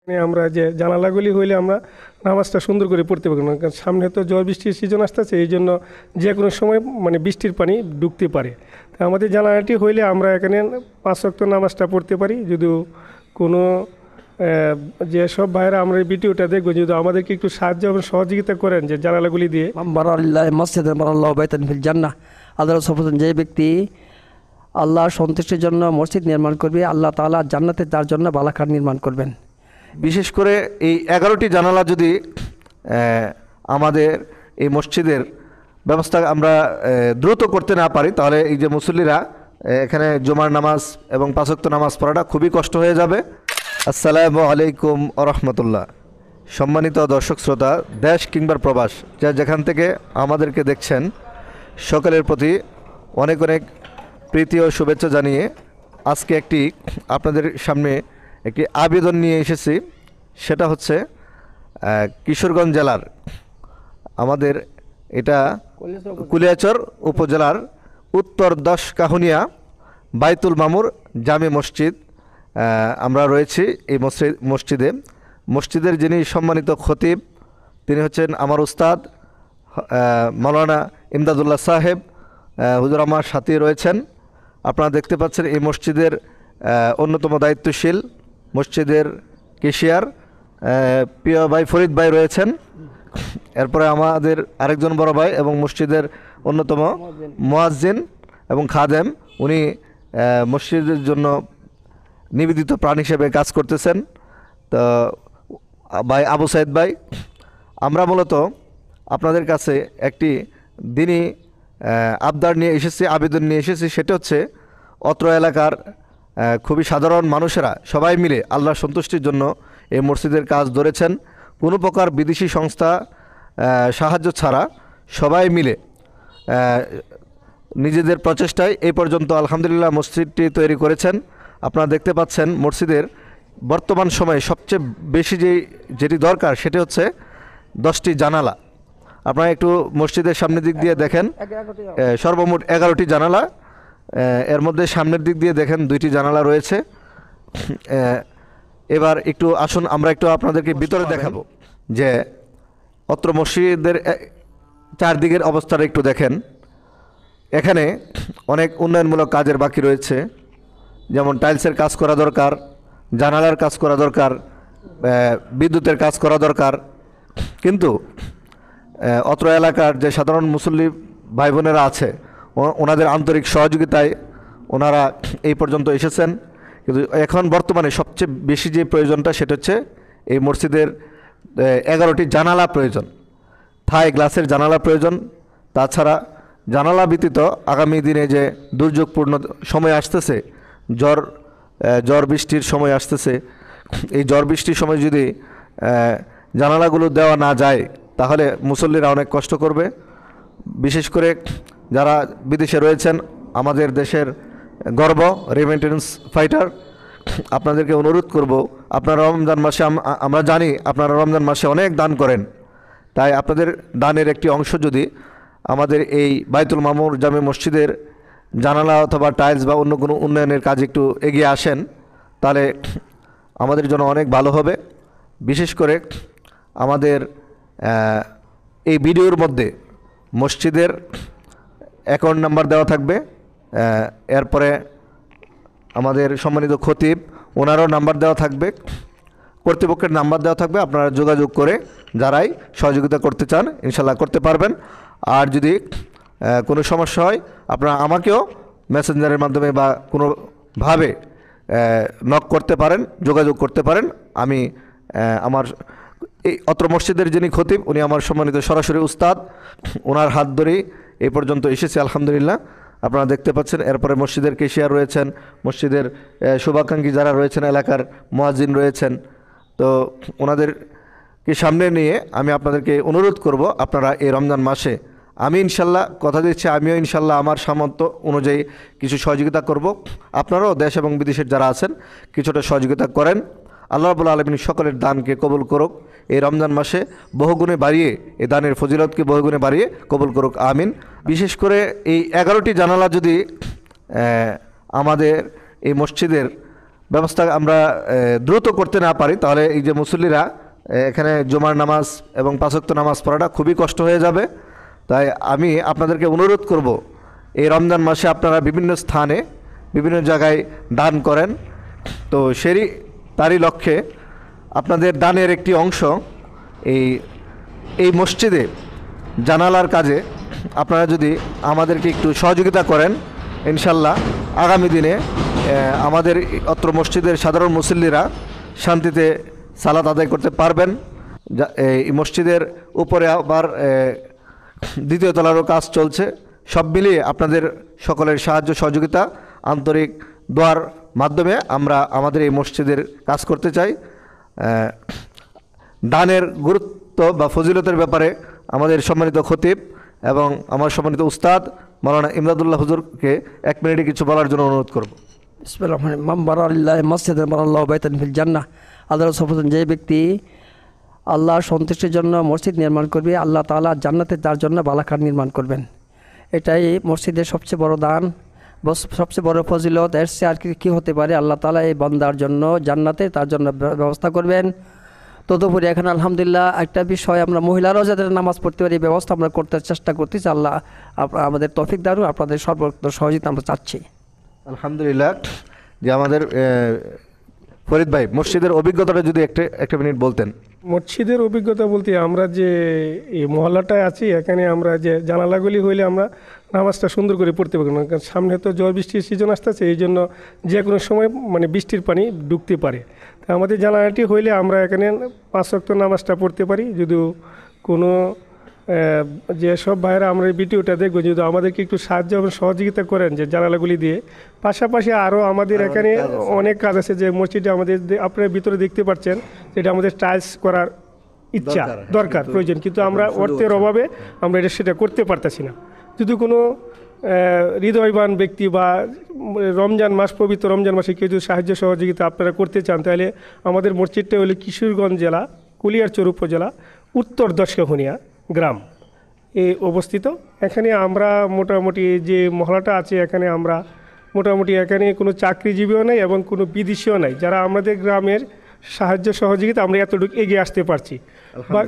আমরা যে জানালাগুলি হইলে আমরা নামাজটা সুন্দর করে পড়তে পারবো না, কারণ সামনে তো ঝড় বৃষ্টির সিজন আসতেছে, এই জন্য যে কোনো সময় বৃষ্টির পানি ঢুকতে পারে। তা আমাদের জানালাটি হইলে আমরা এখানে 5 ওয়াক্ত নামাজটা পড়তে পারি। যদিও কোনো যেসব ভাইয়েরা আমরা এই ভিডিওটা দেখবো, যদি আমাদেরকে একটু সাহায্য এবং সহযোগিতা করেন যে জানালাগুলি দিয়ে। আল্লাহ সফল যে ব্যক্তি আল্লাহর সন্তুষ্টির জন্য মসজিদ নির্মাণ করবে, আল্লাহ তাআলা জান্নাতে তার জন্য বালাখান নির্মাণ করবেন। বিশেষ করে এই 11টি জানালা যদি আমাদের এই মসজিদের ব্যবস্থা আমরা দ্রুত করতে না পারি, তাহলে এই যে মুসল্লিরা এখানে জুমার নামাজ এবং 5 ওয়াক্ত নামাজ পড়াটা খুবই কষ্ট হয়ে যাবে। আসসালামু আলাইকুম ওয়া রাহমাতুল্লাহ। সম্মানিত দর্শক শ্রোতা, দেশ কিংবা প্রবাস যা যেখান থেকে আমাদেরকে দেখছেন, সকলের প্রতি অনেক অনেক প্রীতি ও শুভেচ্ছা জানিয়ে আজকে আপনাদের সামনে একটি আবেদন নিয়ে এসেছি। সেটা হচ্ছে কিশোরগঞ্জ জেলার আমাদের এটা কুলিয়াচর উপজেলার উত্তর 10 কাহুনিয়া বাইতুল মামুর জামে মসজিদ। আমরা রয়েছি এই মসজিদের যিনি সম্মানিত খতিব, তিনি হচ্ছেন আমার উস্তাদ মাওলানা ইমদাদুল্লাহ সাহেব হুজুর আমার সাথে রয়েছেন। আপনারা দেখতে পাচ্ছেন এই মসজিদের অন্যতম দায়িত্বশীল মসজিদের কেশিয়ার প্রিয় ভাই ফরিদ ভাই রয়েছেন। এরপরে আমাদের আরেকজন বড় ভাই এবং মসজিদের অন্যতম মুয়াজ্জিন এবং খাদেম, উনি মসজিদের জন্য নিবেদিত প্রাণ হিসেবে কাজ করতেছেন। তো ভাই আবু সাইদ ভাই, আমরা মূলত আপনাদের কাছে একটি দিনই আবদার নিয়ে এসেছি, আবেদন নিয়ে এসেছি। সেটা হচ্ছে অত্র এলাকার খুবই সাধারণ মানুষেরা সবাই মিলে আল্লাহর সন্তুষ্টির জন্য এই মসজিদের কাজ ধরেছেন। কোনো প্রকার বিদেশি সংস্থা সাহায্য ছাড়া সবাই মিলে নিজেদের প্রচেষ্টায় এই পর্যন্ত আলহামদুলিল্লাহ মসজিদটি তৈরি করেছেন। আপনারা দেখতে পাচ্ছেন মসজিদের বর্তমান সময়ে সবচেয়ে বেশি যেটি দরকার সেটি হচ্ছে 10টি জানালা। আপনারা একটু মসজিদের সামনের দিক দিয়ে দেখেন, সর্বমোট 11টি জানালা। এর মধ্যে সামনের দিক দিয়ে দেখেন 2টি জানালা রয়েছে। এবার একটু আসুন আমরা একটু আপনাদেরকে ভিতরে দেখাবো যে অত্র মসজিদের চারদিকের অবস্থাটা একটু দেখেন। এখানে অনেক উন্নয়নমূলক কাজের বাকি রয়েছে, যেমন টাইলসের কাজ করা দরকার, জানালার কাজ করা দরকার, বিদ্যুতের কাজ করা দরকার। কিন্তু অত্র এলাকার যে সাধারণ মুসল্লি ভাই বোনেরা আছে, ওনাদের আন্তরিক সহযোগিতায় ওনারা এই পর্যন্ত এসেছেন। কিন্তু এখন বর্তমানে সবচেয়ে বেশি যে প্রয়োজনটা সেটা হচ্ছে এই মসজিদের 11টি জানালা প্রয়োজন, থাই গ্লাসের জানালা প্রয়োজন। তাছাড়া জানালা ব্যতীত আগামী দিনে যে দুর্যোগপূর্ণ সময় আসতেছে, ঝড় বৃষ্টির সময় আসতেছে, এই ঝড় বৃষ্টির সময় যদি জানালাগুলো দেওয়া না যায় তাহলে মুসল্লিরা অনেক কষ্ট করবে। বিশেষ করে যারা বিদেশে রয়েছেন, আমাদের দেশের গর্ব রেমিটেন্স ফাইটার, আপনাদেরকে অনুরোধ করব, আপনারা রমজান মাসে আমরা জানি আপনারা রমজান মাসে অনেক দান করেন, তাই আপনাদের দানের একটি অংশ যদি আমাদের এই বাইতুল মামুর জামে মসজিদের জানালা অথবা টাইলস বা অন্য কোনো উন্নয়নের কাজে একটু এগিয়ে আসেন, তাহলে আমাদের জন্য অনেক ভালো হবে। বিশেষ করে আমাদের এই ভিডিওর মধ্যে মসজিদের অ্যাকাউন্ট নাম্বার দেওয়া থাকবে, এরপরে আমাদের সম্মানিত খতিব ওনারও নাম্বার দেওয়া থাকবে, কর্তৃপক্ষের নাম্বার দেওয়া থাকবে। আপনারা যোগাযোগ করে যারাই সহযোগিতা করতে চান ইনশাল্লাহ করতে পারবেন। আর যদি কোনো সমস্যা হয় আপনারা আমাকেও মেসেঞ্জারের মাধ্যমে বা কোনোভাবে নক করতে পারেন, যোগাযোগ করতে পারেন। আমি আমার এই অত্র মসজিদের যিনি খতিব, উনি আমার সম্মানিত সরাসরি উস্তাদ, ওনার হাত ধরেই এই পর্যন্ত এসেছে আলহামদুলিল্লাহ। আপনারা দেখতে পাচ্ছেন। এরপরে মসজিদের কেশিয়ার রয়েছেন, মসজিদের শুভাকাঙ্ক্ষী যারা রয়েছেন, এলাকার মুয়াজ্জিন রয়েছেন। তো ওনাদেরকে সামনে নিয়ে আমি আপনাদেরকে অনুরোধ করব, আপনারা এই রমজান মাসে, আমি ইনশাল্লাহ কথা দিচ্ছি, আমিও ইনশাল্লাহ আমার সামর্থ্য অনুযায়ী কিছু সহযোগিতা করব। আপনারাও দেশ এবং বিদেশের যারা আছেন কিছুটা সহযোগিতা করেন। আল্লাহ রাব্বুল আলামিন সকলের দানকে কবুল করুক। এই রমজান মাসে বহুগুণে বাড়িয়ে, এই দানের ফজিলতকে বহুগুণে বাড়িয়ে কবুল করুক, আমিন। বিশেষ করে এই 11টি জানালা যদি আমাদের এই মসজিদের ব্যবস্থা আমরা দ্রুত করতে না পারি, তাহলে এই যে মুসল্লিরা এখানে জুমার নামাজ এবং পাঁচ ওয়াক্ত নামাজ পড়াটা খুবই কষ্ট হয়ে যাবে। তাই আমি আপনাদেরকে অনুরোধ করব, এই রমজান মাসে আপনারা বিভিন্ন স্থানে বিভিন্ন জায়গায় দান করেন, তো তারই লক্ষ্যে আপনাদের দানের একটি অংশ এই মসজিদে জানালার কাজে আপনারা যদি আমাদেরকে একটু সহযোগিতা করেন, ইনশাল্লাহ আগামী দিনে আমাদের অত্র মসজিদের সাধারণ মুসল্লিরা শান্তিতে সালাত আদায় করতে পারবেন। এই মসজিদের উপরে আবার দ্বিতীয় তলারও কাজ চলছে। সব মিলিয়ে আপনাদের সকলের সাহায্য সহযোগিতা, আন্তরিক দোয়ার মাধ্যমে আমরা আমাদের এই মসজিদের কাজ করতে চাই। দানের গুরুত্ব বা ফজিলতের ব্যাপারে আমাদের সম্মানিত খতিব এবং আমার সম্মানিত উস্তাদ মাওলানা ইমদাদুল্লাহ হুজুরকে 1 মিনিটে কিছু বলার জন্য অনুরোধ করব। বিসমিল্লাহির রহমানির রহিম। মান বারালিল্লাহি মাসজিদান বারাল্লাহু বাইতান ফিল জান্নাহ। আল্লাহ রাসূল যে ব্যক্তি আল্লাহর সন্তুষ্টির জন্য মসজিদ নির্মাণ করবে, আল্লাহ তাআলা জান্নাতে তার জন্য বালাখান নির্মাণ করবেন। এটাই মসজিদের সবচেয়ে বড় দান, সবচেয়ে বড় ফজিলত। এর চেয়ে আর কি হতে পারে? আল্লাহ তাআলা এই বান্দার জন্য জান্নাতে তার জন্য ব্যবস্থা করবেন। তদুপরি এখানে আলহামদুলিল্লাহ একটা বিষয়, আমরা মহিলারাও যাদের নামাজ পড়তে পারি এই ব্যবস্থা আমরা করতে চেষ্টা করতেছি। আল্লাহ আমাদের তৌফিক দান, আপনাদের সর্বোত্তম সহযোগিতা আমরা চাচ্ছি। আলহামদুলিল্লাহ। যে আমাদের ফরিদ ভাই, মসজিদের অভিজ্ঞতাটা যদি একটা মিনিট বলতেন। মসজিদের অভিজ্ঞতা বলতে আমরা যে এই মহল্লাটায় আছি, এখানে আমরা যে জানালাগুলি হইলে আমরা নামাজটা সুন্দর করে পড়তে পারবো না, কারণ সামনে তো ঝড় বৃষ্টির সিজন আসতেছে, এই জন্য যে কোনো সময় মানে বৃষ্টির পানি ঢুকতে পারে। তা আমাদের জানালাটি হইলে আমরা এখানে 5 ওয়াক্ত নামাজটা পড়তে পারি। যদিও কোনো যেসব ভাইয়েরা আমরা এই ভিডিওটা দেখবো, যদি আমাদেরকে একটু সাহায্য এবং সহযোগিতা করেন যে জানালাগুলি দিয়ে, পাশাপাশি আরও আমাদের এখানে অনেক কাজ আছে। যে মসজিদে আমাদের আপনার ভিতরে দেখতে পাচ্ছেন, যেটা আমাদের টাইলস করার ইচ্ছা দরকার প্রয়োজন, কিন্তু আমরা অর্থের অভাবে আমরা সেটা করতে পারতেছি না। যদি কোনো হৃদয়বান ব্যক্তি বা রমজান মাস, পবিত্র রমজান মাসে কেউ যদি সাহায্য সহযোগিতা আপনারা করতে চান, তাহলে আমাদের মসজিদটা হলো কিশোরগঞ্জ জেলা, কুলিয়ারচর উপজেলা, উত্তর দশকাহুনিয়া গ্রাম এ অবস্থিত। এখানে আমরা মোটামুটি যে মহল্লাটা আছে, এখানে আমরা মোটামুটি এখানে কোনো চাকরিজীবীও নাই এবং কোনো বিদেশিও নাই, যারা আমাদের গ্রামের সাহায্য সহযোগিতা আমরা এতটুকু এগিয়ে আসতে পারছি বা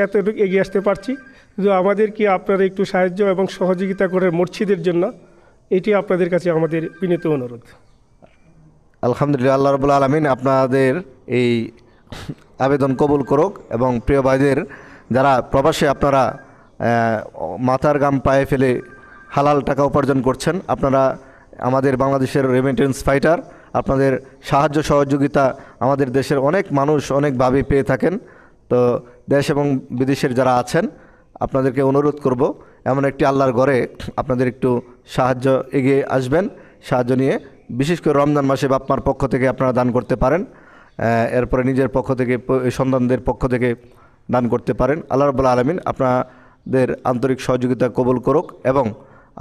এতটুকু এগিয়ে আসতে পারছি। কিন্তু আমাদের কি আপনারা একটু সাহায্য এবং সহযোগিতা করেন মসজিদের জন্য, এটি আপনাদের কাছে আমাদের বিনীত অনুরোধ। আলহামদুলিল্লাহ, আল্লাহ রাব্বুল আলামিন আপনাদের এই আবেদন কবুল করুক। এবং প্রিয় ভাইদের, যারা প্রবাসে আপনারা মাথার গাম পায়ে ফেলে হালাল টাকা উপার্জন করছেন, আপনারা আমাদের বাংলাদেশের রেমিটেন্স ফাইটার, আপনাদের সাহায্য সহযোগিতা আমাদের দেশের অনেক মানুষ অনেকভাবে পেয়ে থাকেন। তো দেশ এবং বিদেশের যারা আছেন, আপনাদেরকে অনুরোধ করব, এমন একটি আল্লাহর ঘরে আপনাদের একটু সাহায্য এগিয়ে আসবেন। সাহায্য নিয়ে বিশেষ করে রমজান মাসে বাপমার পক্ষ থেকে আপনারা দান করতে পারেন, এরপরে নিজের পক্ষ থেকে, সন্তানদের পক্ষ থেকে দান করতে পারেন। আল্লাহ রাব্বুল আলামিন আপনাদের আন্তরিক সহযোগিতা কবুল করুক এবং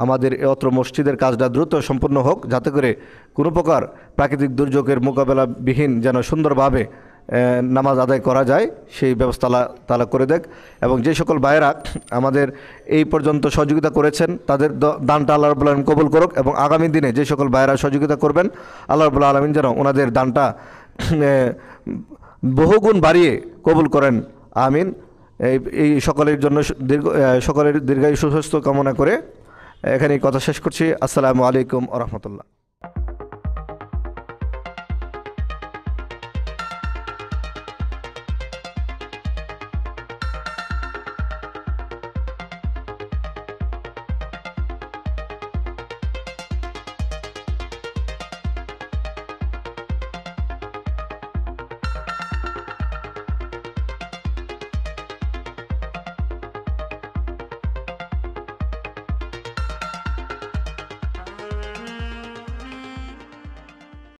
আমাদের অত্র মসজিদের কাজটা দ্রুত সম্পূর্ণ হোক, যাতে করে কোনো প্রকার প্রাকৃতিক দুর্যোগের মোকাবেলাবিহীন যেন সুন্দরভাবে নামাজ আদায় করা যায়, সেই ব্যবস্থা তালা করে দেখ। এবং যে সকল ভাইয়েরা আমাদের এই পর্যন্ত সহযোগিতা করেছেন, তাদের দানটা আল্লাহ রাব্বুল আলামিন কবুল করুক। এবং আগামী দিনে যে সকল ভাইয়েরা সহযোগিতা করবেন, আল্লাহ রাব্বুল আলামিন যেন ওনাদের দানটা বহুগুণ বাড়িয়ে কবুল করেন, আমিন। এই সকলের জন্য সকলের দীর্ঘায়ু সুস্বাস্থ্য কামনা করে এখানেই কথা শেষ করছি। আসসালামু আলাইকুম ওয়া রাহমাতুল্লাহ।